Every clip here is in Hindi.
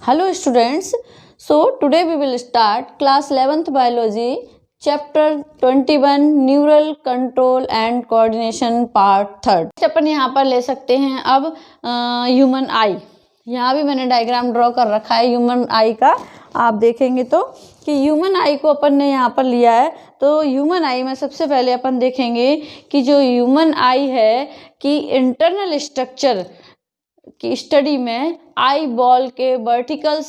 Hello students, so today we will start class 11th biology chapter 21 neural control and coordination part 3rd। अपन यहाँ पर ले सकते हैं अब ह्यूमन आई। यहाँ भी मैंने डायग्राम ड्रॉ कर रखा है ह्यूमन आई का। आप देखेंगे तो कि ह्यूमन आई को अपन ने यहाँ पर लिया है। तो ह्यूमन आई में सबसे पहले अपन देखेंगे कि जो ह्यूमन आई है कि इंटरनल स्ट्रक्चर की स्टडी में आई बॉल के वर्टिकल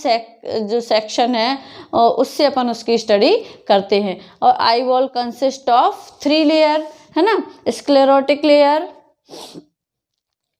जो सेक्शन है उससे अपन उसकी स्टडी करते हैं। और eye ball consist of 3 layer, है ना। स्क्लेरोटिक लेयर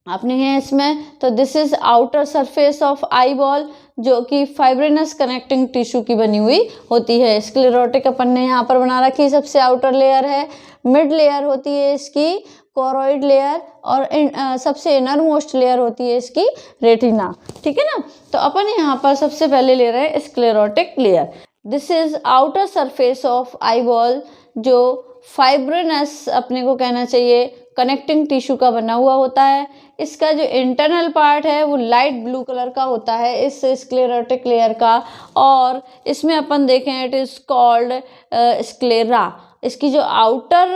अपनी है इसमें। तो this is outer surface of eye ball जो कि फाइब्रिनस कनेक्टिंग टिश्यू की बनी हुई होती है। स्क्लेरोटिक अपन ने यहाँ पर बना रखी सबसे आउटर लेयर है। मिड लेयर होती है इसकी कोरोइड लेयर और सबसे इनर मोस्ट लेयर होती है इसकी रेटिना, ठीक है ना। तो अपन यहाँ पर सबसे पहले ले रहे हैं sclerotic layer. This is outer surface of eye ball जो फाइब्रिनस अपने को कहना चाहिए कनेक्टिंग टिश्यू का बना हुआ होता है। इसका जो इंटरनल पार्ट है वो लाइट ब्लू कलर का होता है इस स्क्लेरोटिक लेयर का। और इसमें अपन देखें इट इज कॉल्ड स्क्लेरा। इसकी जो आउटर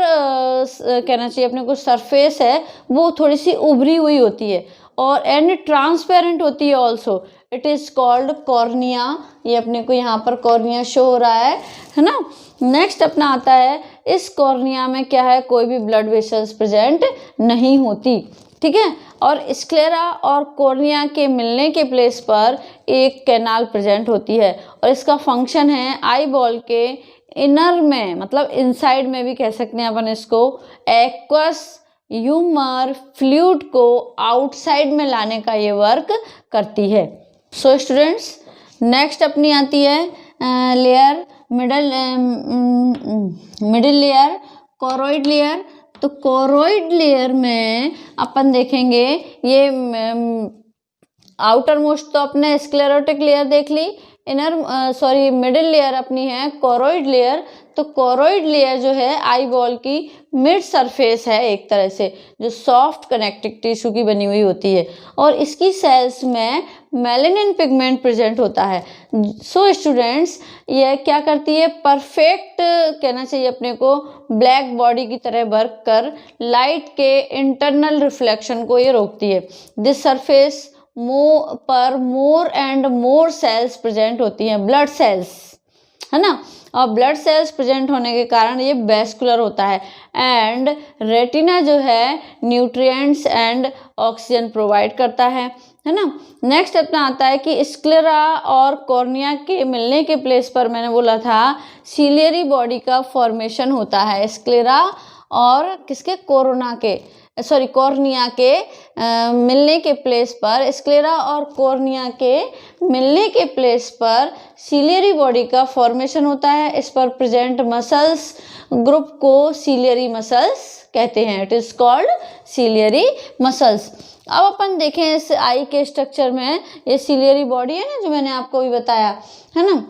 कहना चाहिए अपने को सरफेस है वो थोड़ी सी उभरी हुई होती है और एंड ट्रांसपेरेंट होती है also. It is called cornea. ये अपने को यहाँ पर कॉर्निया शो हो रहा है ना। नेक्स्ट अपना आता है इस कॉर्निया में क्या है, कोई भी ब्लड वेसल्स प्रेजेंट नहीं होती, ठीक है। और स्क्लेरा और कॉर्निया के मिलने के प्लेस पर एक कैनाल प्रेजेंट होती है और इसका फंक्शन है आई बॉल के इनर में, मतलब इनसाइड में भी कह सकते हैं अपन इसको, एक्वस ह्यूमर फ्लूइड को आउटसाइड में लाने का ये वर्क करती है। सो स्टूडेंट्स नेक्स्ट अपनी आती है layer middle layer choroid layer. तो कोरोइड लेयर में अपन देखेंगे ये आउटर मोस्ट तो अपने स्क्लेरोटिक लेयर देख ली, मिडिल लेयर अपनी है कोरोइड लेयर। तो कोरोइड लेयर जो है आई बॉल की मिड सरफेस है एक तरह से, जो सॉफ्ट कनेक्टिव टिश्यू की बनी हुई होती है और इसकी सेल्स में मेलानिन पिगमेंट प्रेजेंट होता है। सो स्टूडेंट्स ये क्या करती है, परफेक्ट कहना चाहिए अपने को ब्लैक बॉडी की तरह वर्क कर लाइट के इंटरनल रिफ्लेक्शन को ये रोकती है। दिस सरफेस पर more and more sales present होती हैं, ब्लड सेल्स, है ना। और ब्लड सेल्स प्रेजेंट होने के कारण ये वेस्कुलर होता है एंड रेटिना जो है न्यूट्रिएंट्स एंड ऑक्सीजन प्रोवाइड करता है ना। नेक्स्ट अपना आता है कि स्क्लेरा और कॉर्निया के मिलने के प्लेस पर मैंने बोला था सीलियरी बॉडी का फॉर्मेशन होता है। स्क्लेरा और किसके कॉर्निया के मिलने के प्लेस पर, स्क्लेरा और कॉर्निया के मिलने के प्लेस पर सीलियरी बॉडी का फॉर्मेशन होता है। इस पर प्रेजेंट मसल्स ग्रुप को सीलियरी मसल्स कहते हैं। It is called ciliary muscles. अब अपन देखें इस आई के स्ट्रक्चर में ये सीलियरी बॉडी है ना जो मैंने आपको भी बताया, है ना।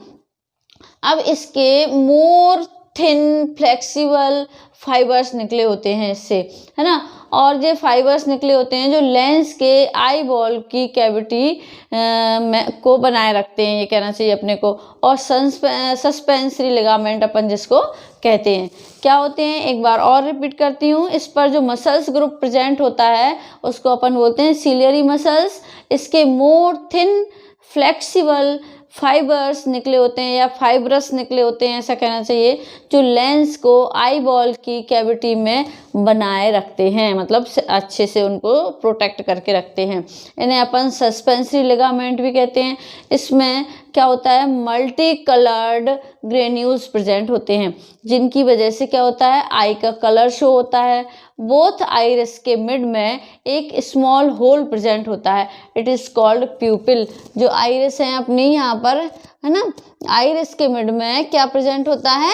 अब इसके मोर थिन फ्लेक्सिबल फाइबर्स निकले होते हैं इससे, है ना। और ये फाइबर्स निकले होते हैं जो लेंस के आई बॉल की कैविटी को बनाए रखते हैं, ये कहना चाहिए अपने को। और सस्पेंसरी लिगामेंट अपन जिसको कहते हैं क्या होते हैं, एक बार और रिपीट करती हूँ। इस पर जो मसल्स ग्रुप प्रेजेंट होता है उसको अपन बोलते हैं सीलियरी मसल्स। इसके मोर थिन फ्लेक्सिबल फाइबर्स निकले होते हैं या फाइब्रस निकले होते हैं ऐसा कहना चाहिए, जो लेंस को आई बॉल की कैविटी में बनाए रखते हैं, मतलब अच्छे से उनको प्रोटेक्ट करके रखते हैं। इन्हें अपन सस्पेंसरी लिगामेंट भी कहते हैं। इसमें क्या होता है, मल्टी कलर्ड ग्रेन्यूल्स प्रेजेंट होते हैं जिनकी वजह से क्या होता है, आई का कलर शो होता है। बोथ आइरिस के मिड में एक स्मॉल होल प्रेजेंट होता है। It is called प्यूपिल। जो आइरिस है अपनी यहाँ पर, है ना, आइरिस के मिड में क्या प्रेजेंट होता है,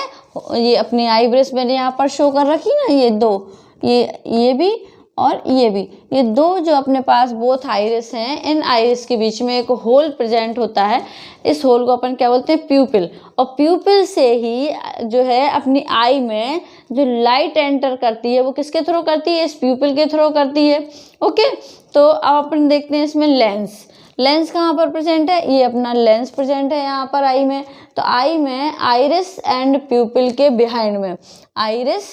ये अपनी आईब्रेस मैंने यहाँ पर शो कर रखी ना, ये दो, ये भी और ये भी, ये दो जो अपने पास बोथ आइरिस हैं, इन आइरिस के बीच में एक होल प्रेजेंट होता है। इस होल को अपन क्या बोलते हैं, प्यूपिल। और प्यूपिल से ही जो है अपनी आई में जो लाइट एंटर करती है वो किसके थ्रू करती है, इस प्यूपिल के थ्रू करती है। ओके, तो अब अपन देखते हैं इसमें लेंस। लेंस कहाँ पर प्रेजेंट है, ये अपना लेंस प्रेजेंट है यहाँ पर आई में। तो आई में आइरिस एंड प्यूपिल के बिहाइंड में, आइरिस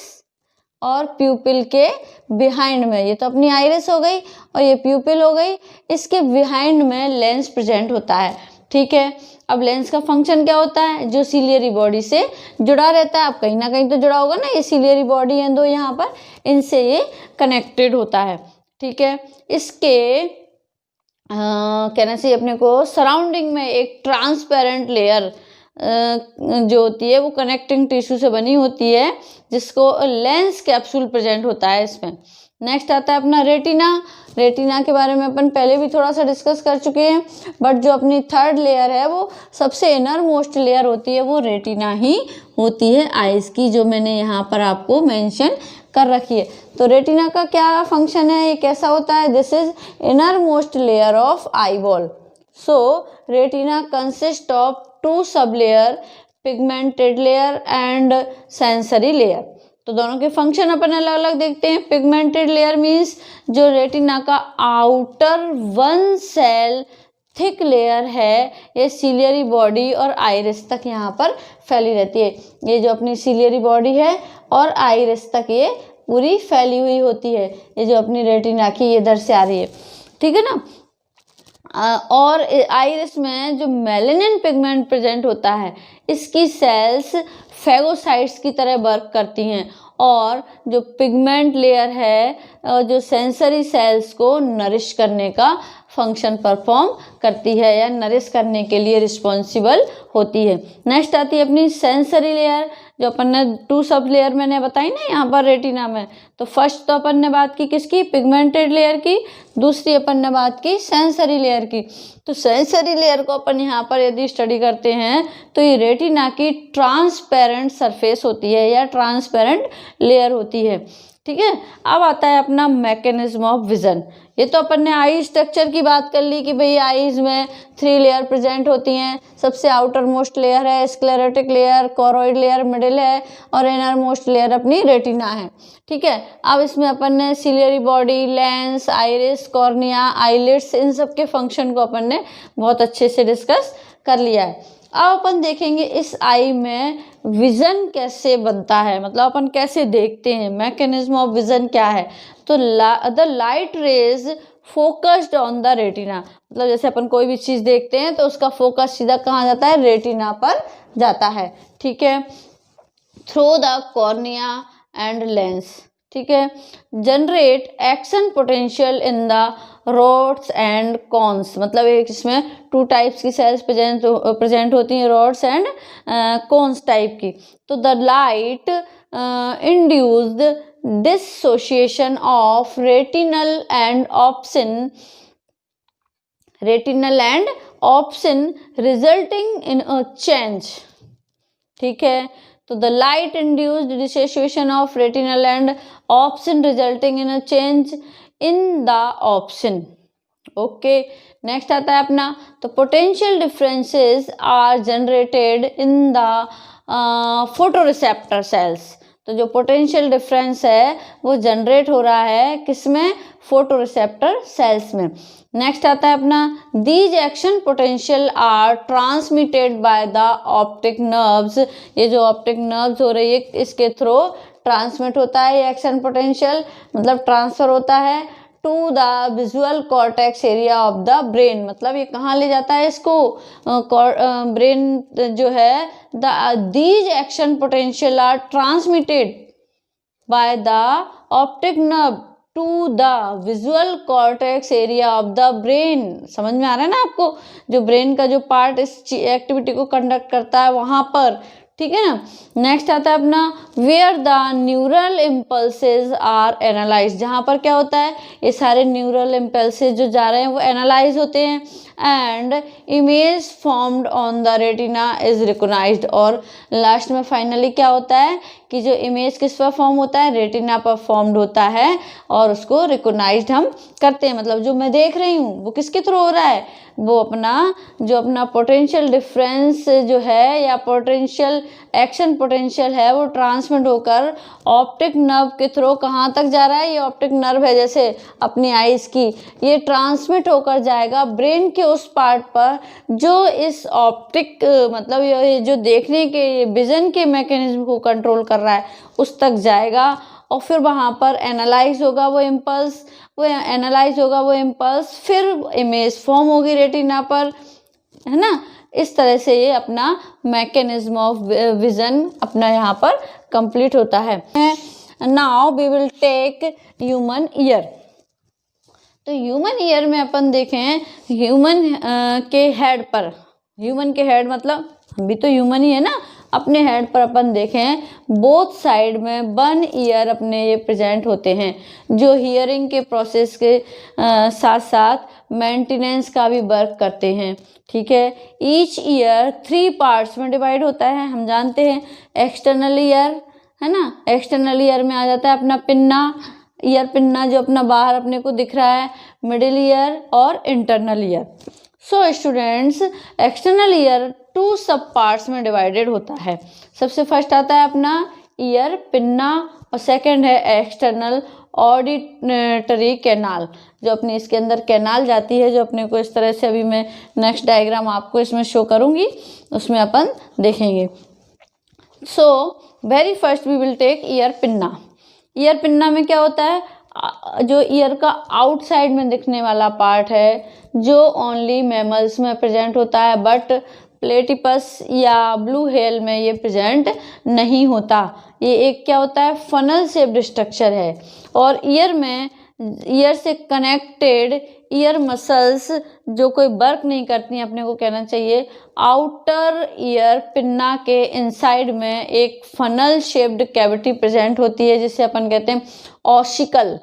और प्यूपिल के बिहाइंड में, ये तो अपनी आइरिस हो गई और ये प्यूपिल हो गई, इसके बिहाइंड में लेंस प्रेजेंट होता है। ठीक है, अब लेंस का फंक्शन क्या होता है, जो सिलियरी बॉडी से जुड़ा रहता है। अब कहीं ना कहीं तो जुड़ा होगा ना, ये सिलियरी बॉडी है दो यहाँ पर, इनसे ये कनेक्टेड होता है। ठीक है, इसके कहना चाहिए अपने को सराउंडिंग में एक ट्रांसपेरेंट लेयर जो होती है वो कनेक्टिंग टिश्यू से बनी होती है, जिसको लेंस कैप्सूल प्रेजेंट होता है इसमें। नेक्स्ट आता है अपना रेटिना। रेटिना के बारे में अपन पहले भी थोड़ा सा डिस्कस कर चुके हैं, बट जो अपनी थर्ड लेयर है वो सबसे इनर मोस्ट लेयर होती है, वो रेटिना ही होती है आइज की, जो मैंने यहाँ पर आपको मेंशन कर रखी है। तो रेटिना का क्या फंक्शन है, ये कैसा होता है, this is inner most layer of eyeball. So retina consist of two sub layer, pigmented layer and sensory layer. तो दोनों के फंक्शन अपन अलग अलग देखते हैं। पिगमेंटेड लेयर मीन्स जो रेटिना का outer one cell thick layer है, ये सिलियरी बॉडी और आइरिस तक यहाँ पर फैली रहती है। ये जो अपनी सिलियरी बॉडी है और आइरिस तक ये पूरी फैली हुई होती है, ये जो अपनी रेटिना की इधर से आ रही है। ठीक है ना। और आइरिस में जो मेलेनिन पिगमेंट प्रेजेंट होता है, इसकी सेल्स फेगोसाइट्स की तरह वर्क करती हैं, और जो पिगमेंट लेयर है जो सेंसरी सेल्स को नरिश करने का फंक्शन परफॉर्म करती है या नरिश करने के लिए रिस्पॉन्सिबल होती है। नेक्स्ट आती है अपनी सेंसरी लेयर, जो अपन ने टू सब लेयर मैंने बताई ना यहाँ पर रेटिना में। तो फर्स्ट तो अपन ने बात की किसकी, पिगमेंटेड लेयर की, दूसरी अपन ने बात की सेंसरी लेयर की। तो सेंसरी लेयर को अपन यहाँ पर यदि स्टडी करते हैं तो ये रेटिना की ट्रांसपेरेंट सरफेस होती है या ट्रांसपेरेंट लेयर होती है। ठीक है, अब आता है अपना मैकेनिज्म ऑफ विजन। ये तो अपन ने आई स्ट्रक्चर की बात कर ली कि भाई आईज में 3 लेयर प्रेजेंट होती हैं। सबसे आउटर मोस्ट लेयर है sclerotic layer, choroid layer middle है, और इनर मोस्ट लेयर अपनी रेटिना है। ठीक है, अब इसमें अपन ने ciliary body, lens, iris, cornea, eyelids, इन सब के फंक्शन को अपन ने बहुत अच्छे से डिस्कस कर लिया है। अब अपन देखेंगे इस आई में विजन कैसे बनता है, मतलब अपन कैसे देखते हैं, मैकेनिज्म ऑफ विजन क्या है। तो the light rays focused on the retina, मतलब जैसे अपन कोई भी चीज़ देखते हैं तो उसका फोकस सीधा कहाँ जाता है, रेटिना पर जाता है। ठीक है, through the cornea and lens. ठीक है, generate action potential in the rods and cones, मतलब एक इसमें 2 टाइप्स की सेल्स प्रेजेंट होती हैं, रोड्स एंड कॉन्स टाइप की। तो the light induced dissociation of retinal and obscene resulting in a change. ठीक है, तो the light induced dissociation of retinal and opsin resulting in a change in the opsin. Okay, next आता है अपना, तो potential differences are generated in the photoreceptor cells. तो जो पोटेंशियल डिफरेंस है वो जनरेट हो रहा है किसमें, फोटोरिसेप्टर सेल्स में। नेक्स्ट आता है अपना, these action potential are transmitted by the optic nerves. ये जो ऑप्टिक नर्व्स हो रही है इसके थ्रू ट्रांसमिट होता है ये एक्शन पोटेंशियल, मतलब ट्रांसफर होता है to the visual cortex area of the brain. मतलब ये कहाँ ले जाता है इसको, ब्रेन जो है, these action potential are transmitted by the optic nerve to the visual cortex area of the brain. समझ में आ रहा है ना आपको, जो ब्रेन का जो पार्ट इस एक्टिविटी को कंडक्ट करता है वहाँ पर। ठीक है ना। नेक्स्ट आता है अपना, where the neural impulses are analyse, जहाँ पर क्या होता है, ये सारे न्यूरल इम्पल्सेस जो जा रहे हैं वो एनालाइज होते हैं, and image formed on the retina is recognised. और लास्ट में फाइनली क्या होता है कि जो इमेज किस पर फॉर्म होता है, रेटिना पर फॉर्म्ड होता है, और उसको रिकॉग्नाइज्ड हम करते हैं। मतलब जो मैं देख रही हूँ वो किसके थ्रू हो रहा है, वो अपना पोटेंशियल डिफरेंस जो है या पोटेंशियल एक्शन पोटेंशियल है वो ट्रांसमिट होकर ऑप्टिक नर्व के थ्रू कहाँ तक जा रहा है, ये ऑप्टिक नर्व है जैसे अपनी आईज की, ये ट्रांसमिट होकर जाएगा ब्रेन के उस पार्ट पर जो इस ऑप्टिक मतलब ये जो देखने के विजन के मैकेनिज्म को कंट्रोल कर रहा है उस तक जाएगा और फिर वहाँ पर एनालाइज होगा वो इम्पल्स, फिर इमेज फॉर्म होगी रेटिना पर, है ना। इस तरह से ये अपना मैकेनिज्म ऑफ विजन अपना यहाँ पर कंप्लीट होता है। Now we will take human ear. तो ह्यूमन ईयर में अपन देखें ह्यूमन के हेड पर, ह्यूमन के हेड मतलब हम भी तो ह्यूमन ही है ना, अपने हेड पर अपन देखें बोथ साइड में 1 ईयर अपने ये प्रेजेंट होते हैं, जो हियरिंग के प्रोसेस के साथ साथ मेंटेनेंस का भी वर्क करते हैं, ठीक है। ईच ईयर 3 पार्ट्स में डिवाइड होता है, हम जानते हैं। एक्सटर्नल ईयर, है ना, एक्सटर्नल ईयर में आ जाता है अपना पिन्ना, ईयर पिन्ना जो अपना बाहर अपने को दिख रहा है, मिडिल ईयर और internal ear. So students, external ear 2 सब पार्ट्स में डिवाइडेड होता है। सबसे फर्स्ट आता है अपना ईयर पिन्ना और सेकंड है एक्सटर्नल ऑडिटरी कैनाल, जो अपनी इसके अंदर कैनाल जाती है, जो अपने को इस तरह से, अभी मैं नेक्स्ट डायग्राम आपको इसमें शो करूंगी, उसमें अपन देखेंगे। So very first we will take ear pinna. Ear pinna में क्या होता है, जो ईयर का आउटसाइड में दिखने वाला पार्ट है, जो ओनली मैमल्स में प्रेजेंट होता है, बट प्लेटिपस या ब्लू व्हेल में ये प्रेजेंट नहीं होता। ये एक क्या होता है, फनल शेप्ड स्ट्रक्चर है। और ईयर में ईयर से कनेक्टेड ईयर मसल्स जो कोई वर्क नहीं करती, अपने को कहना चाहिए आउटर ईयर पिन्ना के इनसाइड में एक फनल शेप्ड कैविटी प्रेजेंट होती है, जिसे अपन कहते हैं ऑसिकल,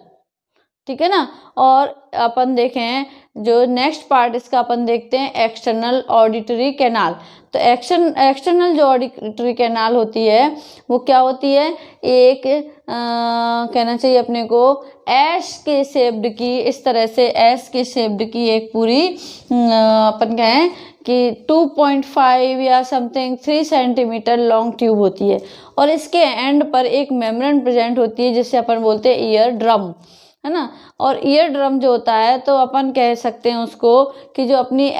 ठीक है ना। और अपन देखें जो नेक्स्ट पार्ट इसका अपन देखते हैं एक्सटर्नल ऑडिटरी कैनाल। तो एक्सटर्नल जो ऑडिटरी कैनाल होती है वो क्या होती है, एक कहना चाहिए अपने को एस के शेप्ड की, इस तरह से एस के शेप्ड की एक पूरी अपन कहें कि 2.5 या समथिंग 3 सेंटीमीटर लॉन्ग ट्यूब होती है। और इसके एंड पर एक मेम्ब्रेन प्रेजेंट होती है, जिसे अपन बोलते हैं ईयर ड्रम, है ना। और ईयर ड्रम जो होता है, तो अपन कह सकते हैं उसको कि जो अपनी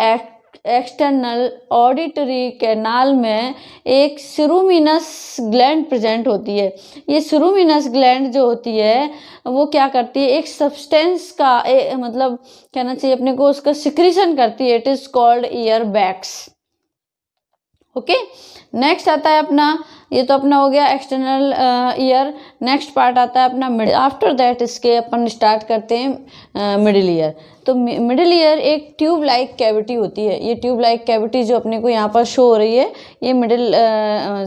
एक्सटर्नल ऑडिटरी कैनाल में एक सिरुमिनस ग्लैंड प्रेजेंट होती है। ये सिरुमिनस ग्लैंड जो होती है वो क्या करती है, एक सब्सटेंस का मतलब कहना चाहिए अपने को उसका सिक्रीशन करती है, it is called ear wax. Okay, next आता है अपना, ये तो अपना हो गया एक्सटर्नल ईयर। नेक्स्ट पार्ट आता है अपना मिडिल। आफ्टर दैट इसके अपन स्टार्ट करते हैं मिडिल ईयर। तो मिडिल ईयर एक ट्यूब लाइक कैविटी होती है। ये ट्यूब लाइक कैविटी जो अपने को यहाँ पर शो हो रही है, ये मिडिल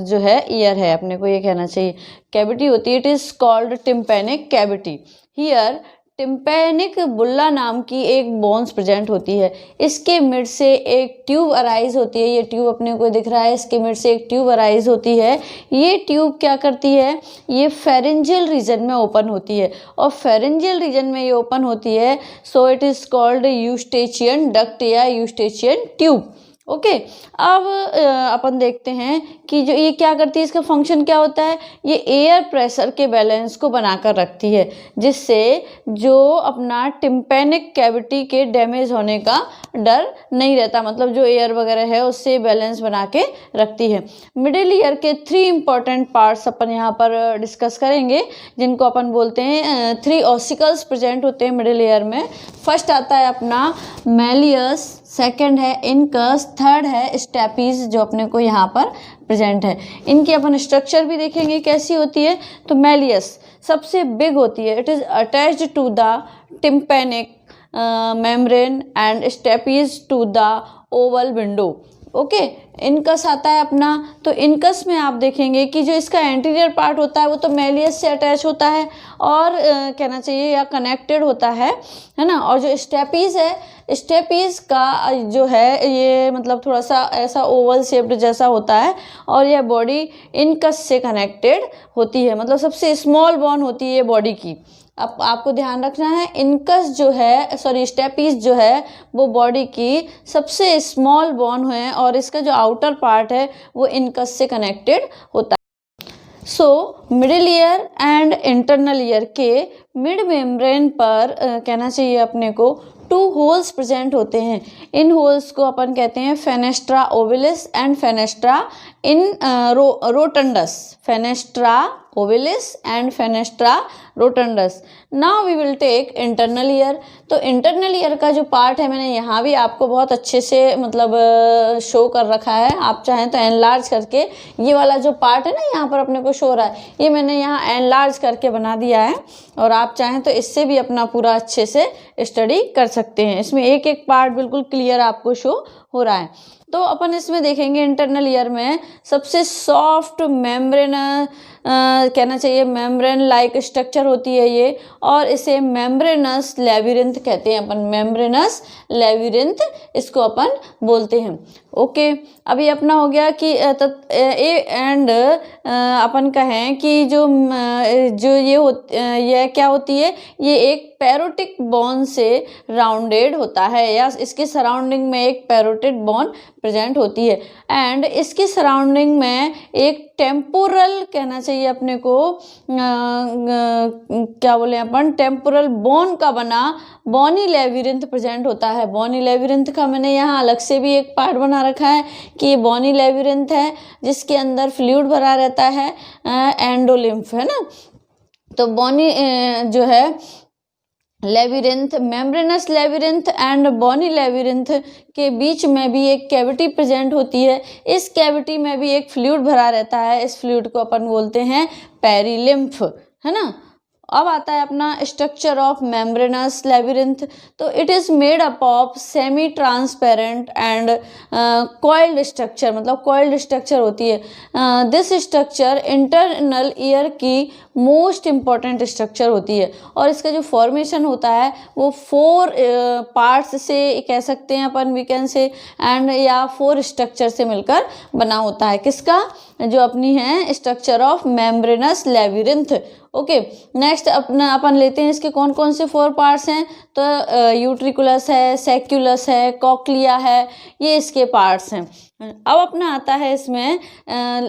जो है ईयर है, अपने को ये कहना चाहिए कैविटी होती है। It is called tympanic cavity. Here tympanic bulla नाम की एक बोन्स प्रेजेंट होती है। इसके मिड से एक ट्यूब अराइज होती है, ये ट्यूब अपने को दिख रहा है, इसके मिड से एक ट्यूब अराइज होती है। ये ट्यूब क्या करती है, ये फेरेंजियल रीजन में ओपन होती है, और फेरेंजियल रीजन में ये ओपन होती है, so it is called Eustachian duct या यूस्टेचियन ट्यूब। ओके, अब अपन देखते हैं कि जो ये क्या करती है, इसका फंक्शन क्या होता है। ये एयर प्रेशर के बैलेंस को बनाकर रखती है, जिससे जो अपना टिम्पैनिक कैविटी के डैमेज होने का डर नहीं रहता, मतलब जो एयर वगैरह है उससे बैलेंस बना के रखती है। मिडिल ईयर के 3 इंपॉर्टेंट पार्ट्स अपन यहाँ पर डिस्कस करेंगे, जिनको अपन बोलते हैं 3 ऑसिकल्स प्रेजेंट होते हैं मिडिल ईयर में। फर्स्ट आता है अपना मैलियस, सेकंड है इनकस, थर्ड है स्टेपीज, जो अपने को यहाँ पर प्रेजेंट है। इनकी अपन स्ट्रक्चर भी देखेंगे कैसी होती है। तो मैलियस सबसे बिग होती है, it is attached to the tympanic membrane and stapes to the oval window. Okay, incus आता है अपना। तो इनकस में आप देखेंगे कि जो इसका एंटीरियर पार्ट होता है वो तो मैलियस से अटैच होता है और कहना चाहिए या कनेक्टेड होता है ना। और जो स्टेपीज है, स्टेपीज का जो है ये मतलब थोड़ा सा ऐसा ओवल शेप्ड जैसा होता है, और यह बॉडी इनकस से कनेक्टेड होती है, मतलब सबसे स्मॉल बोन होती है बॉडी की। अब आपको ध्यान रखना है, इनकस जो है स्टेपीज जो है वो बॉडी की सबसे स्मॉल बोन है, और इसका जो आउटर पार्ट है वो इनकस से कनेक्टेड होता है। So middle ear and internal ear के मिड मेम्ब्रेन पर कहना चाहिए अपने को 2 होल्स प्रेजेंट होते हैं। इन होल्स को अपन कहते हैं fenestra ovalis and fenestra in rotundus, fenestra ovalis and fenestra rotundus. Now we will take internal ear. तो इंटरनल ईयर का जो पार्ट है मैंने यहाँ भी आपको बहुत अच्छे से मतलब शो कर रखा है। आप चाहें तो एनलार्ज करके ये वाला जो पार्ट है ना यहाँ पर अपने को शो हो रहा है, ये मैंने यहाँ एनलार्ज करके बना दिया है, और आप चाहें तो इससे भी अपना पूरा अच्छे से स्टडी कर सकते हैं। इसमें एक एक पार्ट बिल्कुल क्लियर आपको शो हो रहा है। तो अपन इसमें देखेंगे इंटरनल ईयर में सबसे सॉफ्ट मेम्ब्रेन कहना चाहिए, मेम्ब्रेन लाइक स्ट्रक्चर होती है ये, और इसे मेम्ब्रेनस लेबिरिंथ कहते हैं अपन, मेम्ब्रेनस लेबिरिंथ इसको अपन बोलते हैं। ओके, अभी अपना हो गया कि एंड अपन कहें कि जो ये क्या होती है, ये एक पैरोटिक बोन से राउंडेड होता है, या इसके सराउंडिंग में एक पैरोटिक बोन प्रेजेंट होती है, एंड इसके सराउंडिंग में एक टेम्पोरल कहना चाहिए अपने को क्या बोले अपन, टेम्पोरल बोन का बना बोनी लेबिरिंथ प्रेजेंट होता है। बोनी लेबिरिंथ का मैंने यहाँ अलग से भी एक पार्ट बना रखा है कि ये बोनी लेबिरिंथ है जिसके अंदर फ्लूइड भरा रहता है, एंडोलिम्फ है ना। तो बोनी जो है labyrinth, membranous labyrinth and bony labyrinth के बीच में भी एक कैविटी प्रेजेंट होती है। इस कैविटी में भी एक फ्लूइड भरा रहता है, इस फ्लूइड को अपन बोलते हैं पेरिलिम्फ, है ना। अब आता है अपना स्ट्रक्चर ऑफ मेम्ब्रेनस लेबिरिंथ। तो it is made up of semi transparent and coiled structure, मतलब कॉइल्ड स्ट्रक्चर होती है। दिस स्ट्रक्चर इंटरनल ईयर की मोस्ट इम्पॉर्टेंट स्ट्रक्चर होती है, और इसका जो फॉर्मेशन होता है वो 4 पार्ट्स से कह सकते हैं अपन, वी कैन से, एंड या 4 स्ट्रक्चर से मिलकर बना होता है। किसका, जो अपनी है structure of membranes labyrinth. Okay, next अपना अपन लेते हैं इसके कौन कौन से 4 पार्ट्स हैं। तो यूट्रिकुलस है, सेक्युलस है, कॉक्लिया है, ये इसके पार्ट्स हैं। अब अपना आता है इसमें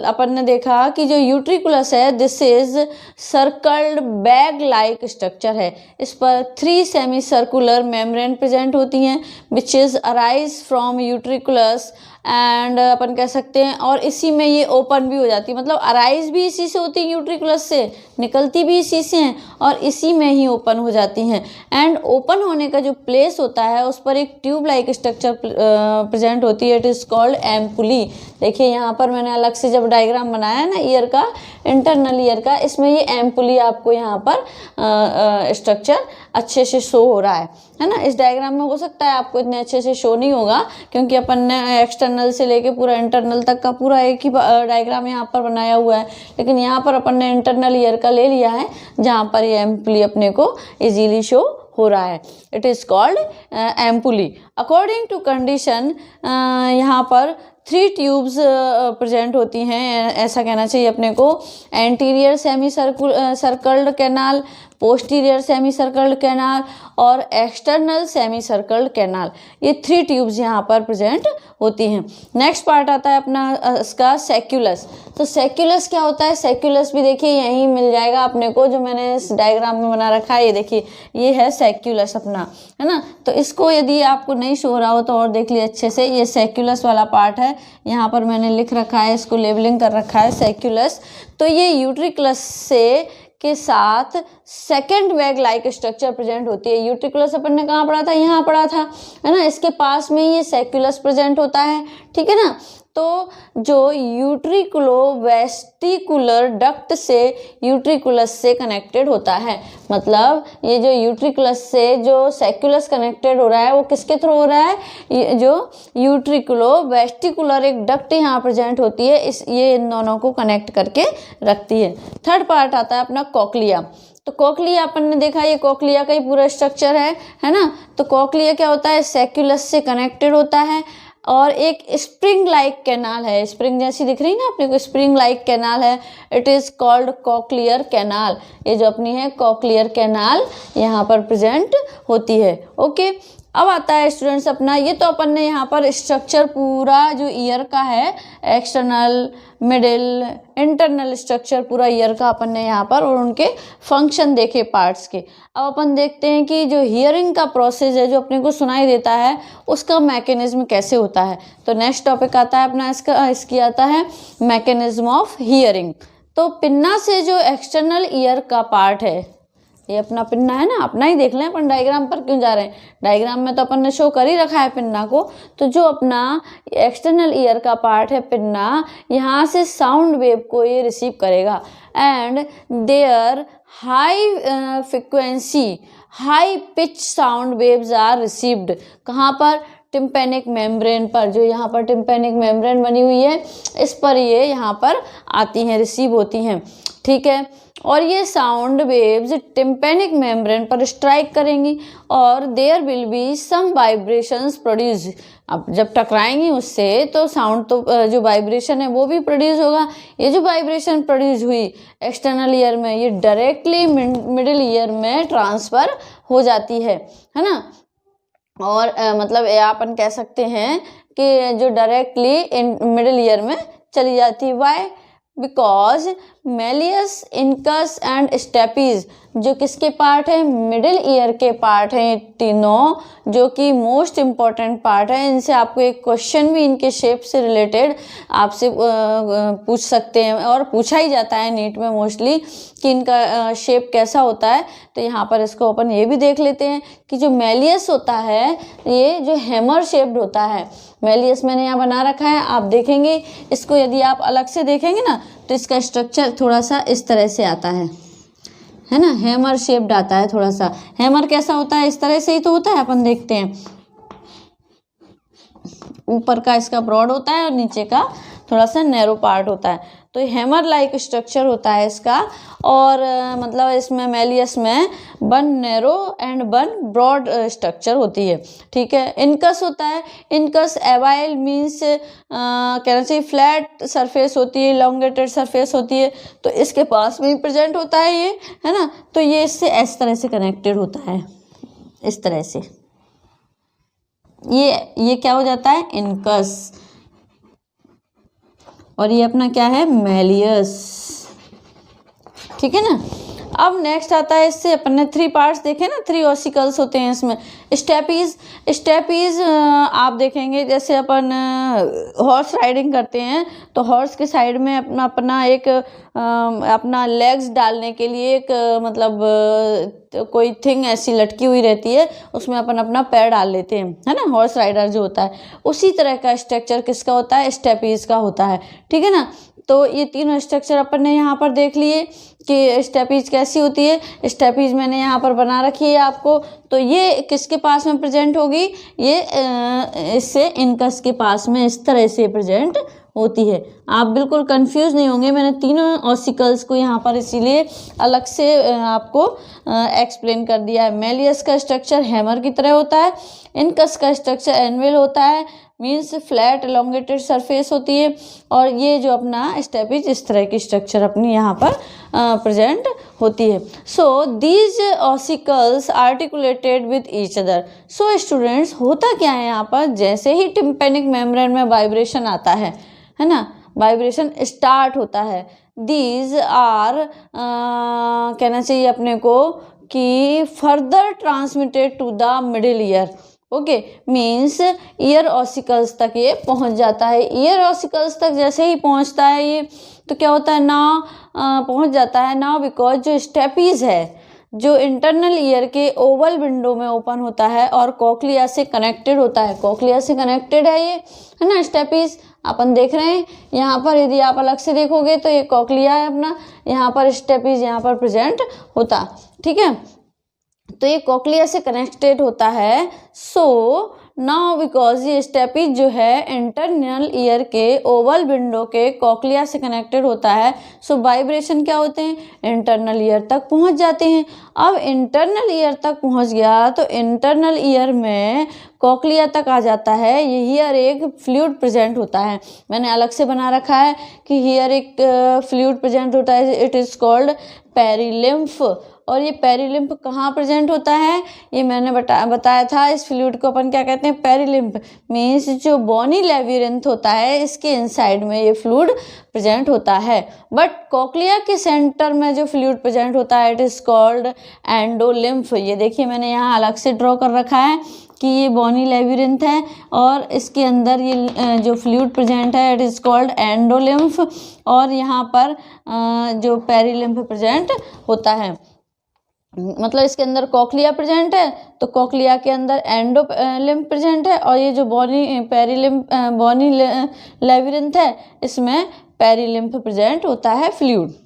अपन ने देखा कि जो यूट्रिकुलस है this is circled bag like structure है। इस पर 3 सेमी सर्कुलर मेम्ब्रेन प्रेजेंट होती हैं which is arise from utriculus, and अपन कह सकते हैं, और इसी में ये ओपन भी हो जाती है, मतलब अराइज भी इसी से होती है, यूट्रिकुलस से निकलती भी इसी से हैं, और इसी में ही ओपन हो जाती हैं। एंड ओपन होने का जो प्लेस होता है उस पर एक ट्यूब लाइक स्ट्रक्चर प्रेजेंट होती है, इट इज़ कॉल्ड एम्पुली। देखिए यहाँ पर मैंने अलग से जब डायग्राम बनाया है ना ईयर का, इंटरनल ईयर का, इसमें ये एम्पुली आपको यहाँ पर स्ट्रक्चर अच्छे से शो हो रहा है ना। इस डायग्राम में हो सकता है आपको इतने अच्छे से शो नहीं होगा क्योंकि अपन ने एक्सटर्नल से लेके पूरा इंटरनल तक का पूरा एक ही डायग्राम यहाँ पर बनाया हुआ है, लेकिन यहाँ पर अपन ने इंटरनल ईयर का ले लिया है जहाँ पर ये एम्पुली अपने को इजीली शो हो रहा है। It is called ampullae. According to condition यहाँ पर 3 ट्यूब्स प्रेजेंट होती हैं, ऐसा कहना चाहिए अपने को। Anterior semi circled canal, posterior semi circled canal और एक्सटर्नल सेमी सर्कल्ड कैनाल, ये 3 ट्यूब्स यहाँ पर प्रेजेंट होती हैं। नेक्स्ट पार्ट आता है अपना इसका सेक्युलस। तो सेक्युलस क्या होता है, सेक्युलस भी देखिए यहीं मिल जाएगा अपने को, जो मैंने इस डायग्राम में बना रखा है, ये देखिए ये है सेक्युलस अपना, है ना। तो इसको यदि आपको नहीं शो रहा हो तो और देख लीजिए अच्छे से, ये सेक्युलस वाला पार्ट है, यहाँ पर मैंने लिख रखा है, इसको लेबलिंग कर रखा है सेक्युलस। तो ये यूट्रिकुलस से के साथ second bag like structure present होती है। यूट्रिकुलस अपन ने कहाँ पढ़ा था, यहाँ पढ़ा था, है ना। इसके पास में ये सेक्युलस प्रेजेंट होता है, ठीक है ना। तो जो यूट्रिकुलो वेस्टिकुलर डक्ट से यूट्रिकुलस से कनेक्टेड होता है, मतलब ये जो यूट्रिकुलस से जो सेक्युलस कनेक्टेड हो रहा है वो किसके थ्रू हो रहा है, ये जो यूट्रिकुलो वेस्टिकुलर एक डक्ट यहाँ प्रेजेंट होती है, ये इन दोनों को कनेक्ट करके रखती है। थर्ड पार्ट आता है अपना कॉक्लिया। तो कॉक्लिया अपन ने देखा ये कॉक्लिया का ही पूरा स्ट्रक्चर है ना। तो कॉक्लिया क्या होता है, सेक्युलस से कनेक्टेड होता है और एक स्प्रिंग लाइक कैनाल है, स्प्रिंग जैसी दिख रही है ना अपने को, स्प्रिंग लाइक कैनाल है, it is called cochlear canal. ये जो अपनी है कॉक्लियर कैनाल यहाँ पर प्रेजेंट होती है। ओके, अब आता है स्टूडेंट्स अपना, ये तो अपन ने यहाँ पर स्ट्रक्चर पूरा जो ईयर का है, एक्सटर्नल, मिडिल, इंटरनल स्ट्रक्चर पूरा ईयर का अपन ने यहाँ पर, और उनके फंक्शन देखे पार्ट्स के। अब अपन देखते हैं कि जो हियरिंग का प्रोसेस है, जो अपने को सुनाई देता है, उसका मैकेनिज्म कैसे होता है। तो नेक्स्ट टॉपिक आता है अपना इसकी आता है मैकेनिज्म ऑफ हियरिंग। तो पिन्ना से जो एक्सटर्नल ईयर का पार्ट है, ये अपना पिन्ना है ना, अपना ही देख लें, अपन डायग्राम पर क्यों जा रहे हैं, डायग्राम में तो अपन ने शो कर ही रखा है पिन्ना को। तो जो अपना एक्सटर्नल ईयर का पार्ट है पिन्ना, यहाँ से साउंड वेव को ये रिसीव करेगा, and there high frequency, high pitch sound waves are received. कहाँ पर, टिम्पैनिक मेम्ब्रेन पर, जो यहाँ पर टिम्पैनिक मेम्ब्रेन बनी हुई है, इस पर ये यहाँ पर आती हैं, रिसीव होती हैं, ठीक है। और ये साउंड वेव्स टिम्पैनिक मेम्ब्रेन पर स्ट्राइक करेंगी, और there will be some vibrations produce. अब जब टकराएंगी उससे तो साउंड, तो जो वाइब्रेशन है वो भी प्रोड्यूस होगा। ये जो वाइब्रेशन प्रोड्यूस हुई एक्सटर्नल ईयर में, ये डायरेक्टली मिडिल ईयर में ट्रांसफ़र हो जाती है ना। और मतलब अपन कह सकते हैं कि जो डायरेक्टली मिडिल ईयर में चली जाती है। Why, because malleus, incus and stapes, जो किसके पार्ट है, मिडिल ईयर के पार्ट हैं तीनों, जो कि मोस्ट इम्पॉर्टेंट पार्ट है। इनसे आपको एक क्वेश्चन भी इनके शेप से रिलेटेड आपसे पूछ सकते हैं, और पूछा ही जाता है नीट में मोस्टली कि इनका शेप कैसा होता है। तो यहाँ पर इसको अपन ये भी देख लेते हैं कि जो मेलियस होता है, ये जो हैमर शेप्ड होता है, मेलियस मैंने यहाँ बना रखा है, आप देखेंगे इसको, यदि आप अलग से देखेंगे ना तो इसका स्ट्रक्चर थोड़ा सा इस तरह से आता है ना, हैमर शेप्ड आता है थोड़ा सा। हैमर कैसा होता है, इस तरह से ही तो होता है, अपन देखते हैं, ऊपर का इसका ब्रॉड होता है और नीचे का थोड़ा सा नैरो पार्ट होता है। तो हैमर लाइक स्ट्रक्चर होता है इसका, और मतलब इसमें मेलियस में one narrow and one broad structure होती है, ठीक है। इनकस होता है, इनकस एवाइल मीन्स कहना चाहिए फ्लैट सरफेस होती है, इलोंगेटेड सरफेस होती है, तो इसके पास में ही प्रेजेंट होता है ये, है ना। तो ये इससे इस तरह से कनेक्टेड होता है, इस तरह से, ये क्या हो जाता है, इनकस, और ये अपना क्या है, मेलियस, ठीक है ना। अब नेक्स्ट आता है, इससे अपन ने 3 पार्ट्स देखे ना, 3 ऑसिकल्स होते हैं इसमें। स्टेपीज आप देखेंगे, जैसे अपन हॉर्स राइडिंग करते हैं तो हॉर्स के साइड में अपना एक अपना लेग्स डालने के लिए एक मतलब कोई थिंग ऐसी लटकी हुई रहती है, उसमें अपन अपना पैर डाल लेते हैं, है ना, हॉर्स राइडर जो होता है। उसी तरह का स्ट्रक्चर किसका होता है, स्टेपीज का होता है, ठीक है ना। तो ये तीनों स्ट्रक्चर अपन ने यहाँ पर देख लिए कि स्टेपीज कैसी होती है। स्टेपीज मैंने यहाँ पर बना रखी है आपको। तो ये किसके पास में प्रेजेंट होगी, ये इससे इनकस के पास में इस तरह से प्रेजेंट होती है। आप बिल्कुल कंफ्यूज नहीं होंगे, मैंने तीनों ऑसिकल्स को यहाँ पर इसीलिए अलग से आपको एक्सप्लेन कर दिया है। मेलियस का स्ट्रक्चर हैमर की तरह होता है, इनकस का स्ट्रक्चर एनविल होता है, मीन्स फ्लैट एलोंगेटेड सरफेस होती है, और ये जो अपना स्टेपीज इस तरह की स्ट्रक्चर अपनी यहाँ पर प्रेजेंट होती है। So these ossicles articulated with each other. So students, होता क्या है यहाँ पर, जैसे ही टिम्पैनिक मेम्ब्रेन में वाइब्रेशन आता है ना, वाइब्रेशन स्टार्ट होता है, दीज आर कहना चाहिए अपने को कि further transmitted to the middle ear. Okay, means ear ossicles तक ये पहुंच जाता है। ईयर ऑसिकल्स तक जैसे ही पहुंचता है ये, तो क्या होता है ना, पहुंच जाता है ना, बिकॉज जो स्टेपीज है, जो इंटरनल ईयर के ओवल विंडो में ओपन होता है और कॉक्लिया से कनेक्टेड होता है, कॉक्लिया से कनेक्टेड है ये, है ना, स्टेपीज अपन देख रहे हैं यहाँ पर। यदि आप अलग से देखोगे तो ये कॉक्लिया है अपना, यहाँ पर स्टेपीज यहाँ पर प्रेजेंट होता, ठीक है। तो ये कॉक्लिया से कनेक्टेड होता है। सो नाउ बिकॉज ये स्टेपीज जो है इंटरनल ईयर के ओवल विंडो के कॉक्लिया से कनेक्टेड होता है, सो वाइब्रेशन क्या होते हैं, इंटरनल ईयर तक पहुंच जाते हैं। अब इंटरनल ईयर तक पहुंच गया तो इंटरनल ईयर में कॉक्लिया तक आ जाता है, ये हियर एक फ्लूइड प्रेजेंट होता है। मैंने अलग से बना रखा है कि हियर एक फ्लूइड प्रेजेंट होता है, इट इज़ कॉल्ड पेरिलिम्फ। और ये पेरिलिम्फ कहाँ प्रेजेंट होता है, ये मैंने बताया था। इस फ्लूइड को अपन क्या कहते हैं, पेरिलिम्फ। मीन्स जो बोनी लेबिरिंथ होता है इसके इनसाइड में ये फ्लूइड प्रेजेंट होता है। बट कोक्लिया के सेंटर में जो फ्लूइड प्रेजेंट होता है इट इज़ कॉल्ड एंडोलिम्फ। ये देखिए मैंने यहाँ अलग से ड्रॉ कर रखा है कि ये बोनी लेबिरिंथ है और इसके अंदर ये जो फ्लूइड प्रेजेंट है इट इज़ कॉल्ड एंडोलिम्फ, और यहाँ पर जो पेरिलिम्फ प्रेजेंट होता है। मतलब इसके अंदर कोक्लिया प्रेजेंट है तो कोक्लिया के अंदर एंडोलिम्फ प्रेजेंट है, और ये जो बोनी लेबिरिंथ है इसमें पेरिलिम्फ प्रेजेंट होता है फ्लूइड।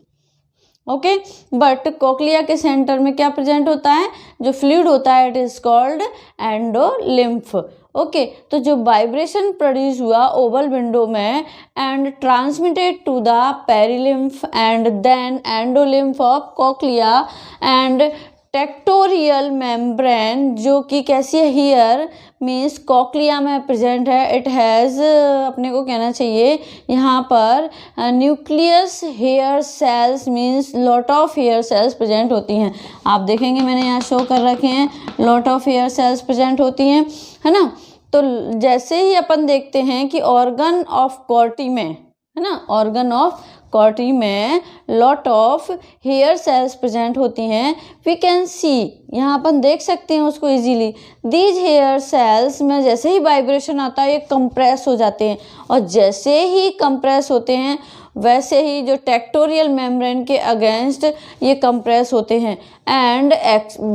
ओके, बट कोक्लिया के सेंटर में क्या प्रेजेंट होता है, जो फ्लूइड होता है it is called endolymph. Okay, तो जो वाइब्रेशन प्रोड्यूस हुआ ओवल विंडो में and transmitted to the perilymph and then endolymph of cochlea and tectorial membrane, जो कि कैसी है, हियर मीन्स कोक्लिया में प्रेजेंट है। इट हैज़, अपने को कहना चाहिए यहाँ पर nucleus hair cells, means lot of hair cells present होती हैं। आप देखेंगे मैंने यहाँ शो कर रखे हैं, lot of hair cells present होती हैं, है ना। तो जैसे ही अपन देखते हैं कि ऑर्गन ऑफ कॉर्टी में, है ना, ऑर्गन ऑफ कॉर्टी में lot of hair cells present होती हैं, वी कैन सी, यहाँ अपन देख सकते हैं उसको इजीली। दीज हेयर सेल्स में जैसे ही वाइब्रेशन आता है ये कंप्रेस हो जाते हैं, और जैसे ही कंप्रेस होते हैं वैसे ही जो टेक्टोरियल मेम्ब्रेन के अगेंस्ट ये कंप्रेस होते हैं, एंड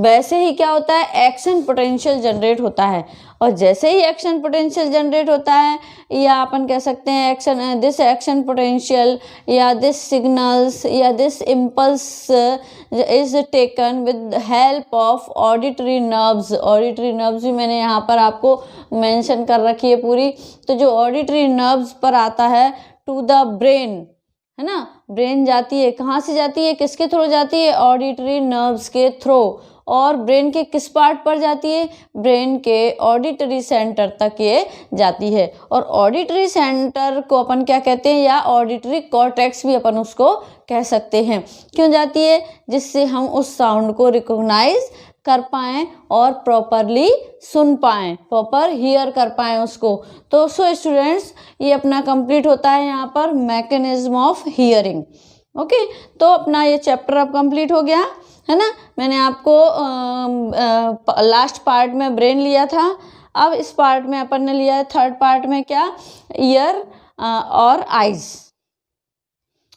वैसे ही क्या होता है, एक्शन पोटेंशियल जनरेट होता है। और जैसे ही एक्शन पोटेंशियल जनरेट होता है, या अपन कह सकते हैं दिस एक्शन पोटेंशियल या दिस सिग्नल्स या this impulse is taken with help of auditory nerves. Auditory nerves भी मैंने यहाँ पर आपको मेंशन कर रखी है पूरी। तो जो ऑडिटरी नर्व्स पर आता है टू द ब्रेन, है ना, ब्रेन जाती है, कहाँ से जाती है, किसके थ्रू जाती है, ऑडिटरी नर्व्स के थ्रू। और ब्रेन के किस पार्ट पर जाती है, ब्रेन के ऑडिटरी सेंटर तक ये जाती है। और ऑडिटरी सेंटर को अपन क्या कहते हैं, या ऑडिटरी कॉर्टेक्स भी अपन उसको कह सकते हैं। क्यों जाती है, जिससे हम उस साउंड को रिकॉग्नाइज कर पाएँ और प्रॉपरली सुन पाएँ, प्रॉपर हियर कर पाएँ उसको। तो सो स्टूडेंट्स, ये अपना कंप्लीट होता है यहाँ पर मैकेनिज्म ऑफ हियरिंग। ओके, तो अपना ये चैप्टर अब कंप्लीट हो गया, है ना। मैंने आपको लास्ट पार्ट में ब्रेन लिया था, अब इस पार्ट में अपन ने लिया है थर्ड पार्ट में क्या, ईयर और आइज,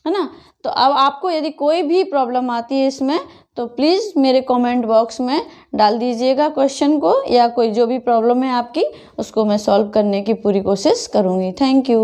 है ना। तो अब आपको यदि कोई भी प्रॉब्लम आती है इसमें तो प्लीज़ मेरे कमेंट बॉक्स में डाल दीजिएगा क्वेश्चन को, या कोई जो भी प्रॉब्लम है आपकी उसको मैं सॉल्व करने की पूरी कोशिश करूँगी। Thank you.